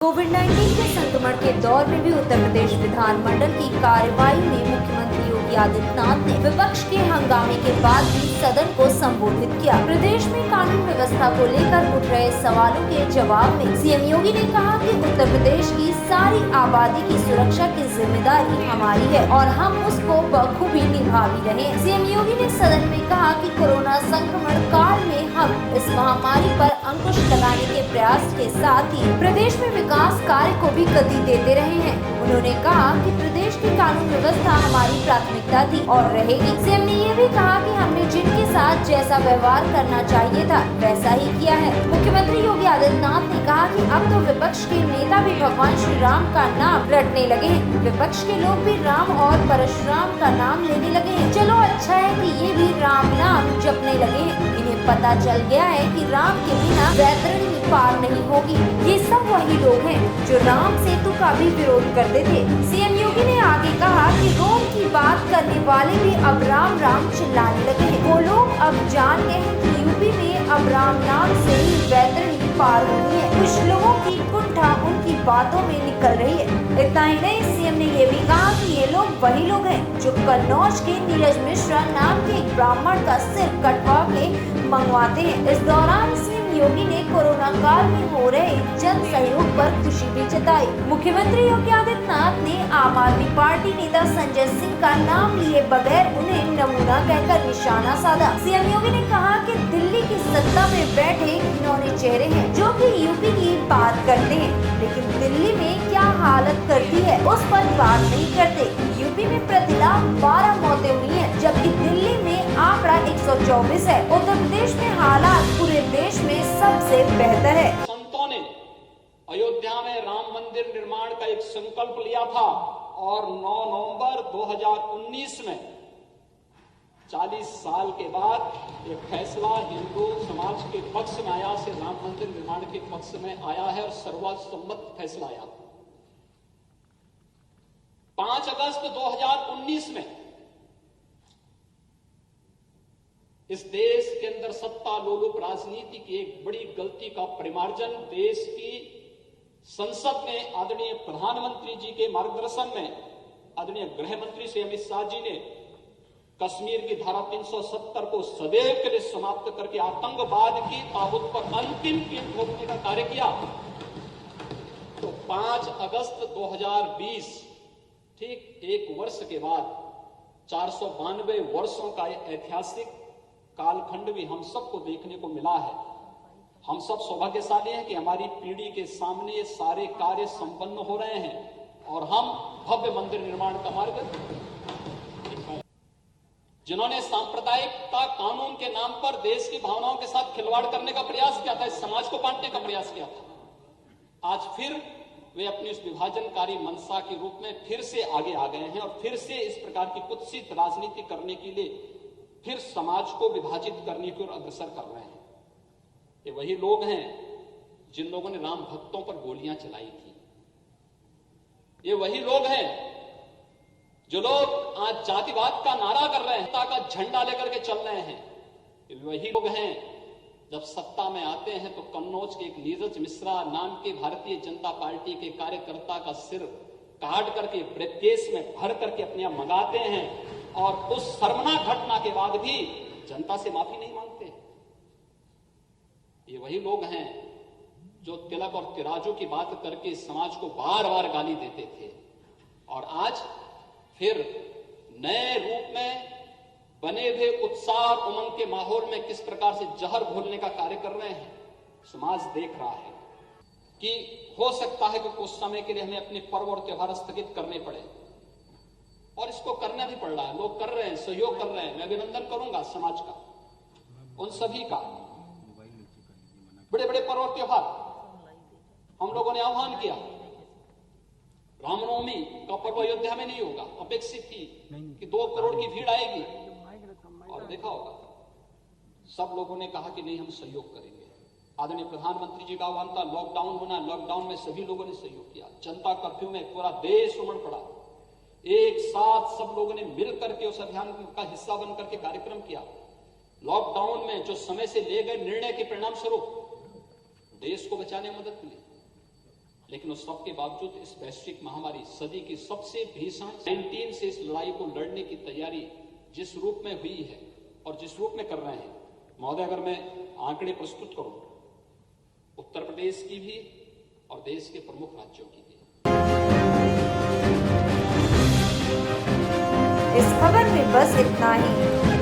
कोविड-19 के संक्रमण के दौर में भी उत्तर प्रदेश विधानमंडल की कार्यवाही में मुख्यमंत्री योगी आदित्यनाथ ने विपक्ष के हंगामे के बाद भी सदन को संबोधित किया। प्रदेश में कानून व्यवस्था को लेकर उठ रहे सवालों के जवाब में सीएम योगी ने कहा कि उत्तर प्रदेश की सारी आबादी की सुरक्षा की जिम्मेदारी हमारी है और हम उसको बखूबी निभा भी रहे हैं। सीएम योगी ने सदन में कहा कि कोरोना संक्रमण काल में हम इस महामारी पर अंकुश लगाने के प्रयास के साथ ही प्रदेश में विकास कार्य को भी गति देते रहे हैं। उन्होंने कहा कि प्रदेश की कानून व्यवस्था हमारी प्राथमिकता थी और रहेगी। सीएम ने ये भी कहा कि हमने जिनके साथ जैसा व्यवहार करना चाहिए था वैसा ही किया है। मुख्यमंत्री योगी आदित्यनाथ ने कहा कि अब तो विपक्ष के नेता भी भगवान श्री राम का नाम रटने लगे हैं। विपक्ष के लोग भी राम और परशुराम का नाम लेने लगे हैं। चलो अच्छा है कि ये भी राम नाम जपने लगे हैं। इन्हें पता चल गया है कि राम के बिना वैतरणी पार नहीं होगी। ये सब वही लोग हैं जो राम सेतु का भी विरोध करते थे। सीएम योगी ने आगे कहा कि रोम की बात करने वाले भी अब राम राम चिल्लाने लगे हैं। वो लोग अब जान गए हैं कि यूपी में अब राम नाम से ही वैतरणी पार होनी है। कुछ लोगों की कुंठा उनकी बातों में निकल रही है। इतना ही नहीं, सीएम ने ये भी कहा कि ये लोग वही लोग हैं जो कन्नौज के नीरज मिश्रा नाम के एक ब्राह्मण का सिर कटवा के मंगवाते हैं। इस दौरान योगी ने कोरोना काल में हो रहे जन सहयोग पर खुशी भी जताई। मुख्यमंत्री योगी आदित्यनाथ ने आम आदमी पार्टी नेता संजय सिंह का नाम लिए बगैर उन्हें नमूना कहकर निशाना साधा। सीएम योगी ने कहा कि दिल्ली की सत्ता में बैठे घिनौने चेहरे हैं जो कि यूपी की बात करते हैं, लेकिन दिल्ली में क्या हालत करती है उस पर बात नहीं करते। यूपी में प्रतिलाभ 12 मौतें हुई हैं, जबकि दिल्ली में आंकड़ा 124 है। उत्तर प्रदेश में हालात पूरे देश में सबसे बेहतर है। संतों ने अयोध्या में राम मंदिर निर्माण का एक संकल्प लिया था और 9 नवंबर 2019 में 40 साल के बाद एक फैसला हिंदू समाज के पक्ष में आया, से राम मंदिर निर्माण के पक्ष में आया है और सर्वसम्मत फैसला आया। 5 अगस्त 2019 में इस देश के अंदर सत्ता लोलुप राजनीति की एक बड़ी गलती का परिमार्जन देश की संसद में आदरणीय प्रधानमंत्री जी के मार्गदर्शन में आदरणीय गृह मंत्री श्री अमित शाह जी ने कश्मीर की धारा 370 को सदैव के लिए समाप्त करके आतंकवाद की ताबूत पर अंतिम कील ठोकने का कार्य किया। तो 5 अगस्त 2020 ठीक एक वर्ष के बाद 492 वर्षों का ऐतिहासिक कालखंड भी हम सबको देखने को मिला है। हम सब सौभाग्यशाली हैं कि हमारी पीढ़ी के सामने ये सारे कार्य संपन्न हो रहे हैं और हम भव्य मंदिर निर्माण का मार्ग, जिन्होंने सांप्रदायिकता कानून के नाम पर देश की भावनाओं के साथ खिलवाड़ करने का प्रयास किया था, इस समाज को बांटने का प्रयास किया था, आज फिर वे अपनी उस विभाजनकारी मंशा के रूप में फिर से आगे आ गए हैं और फिर से इस प्रकार की कुत्सित राजनीति करने के लिए फिर समाज को विभाजित करने की ओर अग्रसर कर रहे हैं। ये वही लोग हैं जिन लोगों ने राम भक्तों पर गोलियां चलाई थी। ये वही लोग हैं जो लोग आज जातिवाद का नारा कर रहे हैं, सत्ता का झंडा लेकर के चल रहे हैं। ये वही लोग हैं जब सत्ता में आते हैं तो कन्नौज के एक नीरज मिश्रा नाम के भारतीय जनता पार्टी के कार्यकर्ता का सिर काट करके ब्रीफकेस में भर करके अपने यहां मंगाते हैं और उस शर्मनाक घटना के बाद भी जनता से माफी नहीं मांगते। ये वही लोग हैं जो तिलक और तिराजू की बात करके समाज को बार बार गाली देते थे और आज फिर नए रूप में बने हुए उत्साह और उमंग के माहौल में किस प्रकार से जहर घोलने का कार्य कर रहे हैं। समाज देख रहा है कि हो सकता है कि कुछ समय के लिए हमें अपने पर्व और त्योहार स्थगित करने पड़े और इसको करना भी पड़ रहा है। लोग कर रहे हैं, सहयोग कर रहे हैं। मैं अभिनंदन करूंगा समाज का, उन सभी का। बड़े बड़े पर्व और त्योहार हम लोगों ने आह्वान किया। रामनवमी का पर्व अयोध्या में नहीं होगा, अपेक्षित थी कि 2 करोड़ की भीड़ आएगी और देखा होगा सब लोगों ने कहा कि नहीं, हम सहयोग करेंगे। आदरणीय प्रधानमंत्री जी का आह्वान था, लॉकडाउन होना, लॉकडाउन में सभी लोगों ने सहयोग किया। जनता कर्फ्यू में पूरा देश उमड़ पड़ा, एक साथ सब लोगों ने मिल करके उस अभियान का हिस्सा बन करके कार्यक्रम किया। लॉकडाउन में जो समय से ले गए निर्णय के परिणाम स्वरूप देश को बचाने में मदद मिली। लेकिन उस सब के बावजूद इस वैश्विक महामारी सदी की सबसे भीषण 19 से इस लड़ाई को लड़ने की तैयारी जिस रूप में हुई है और जिस रूप में कर रहे हैं, महोदय अगर मैं आंकड़े प्रस्तुत करूं उत्तर प्रदेश की भी और देश के प्रमुख राज्यों की भी। इस खबर में बस इतना ही।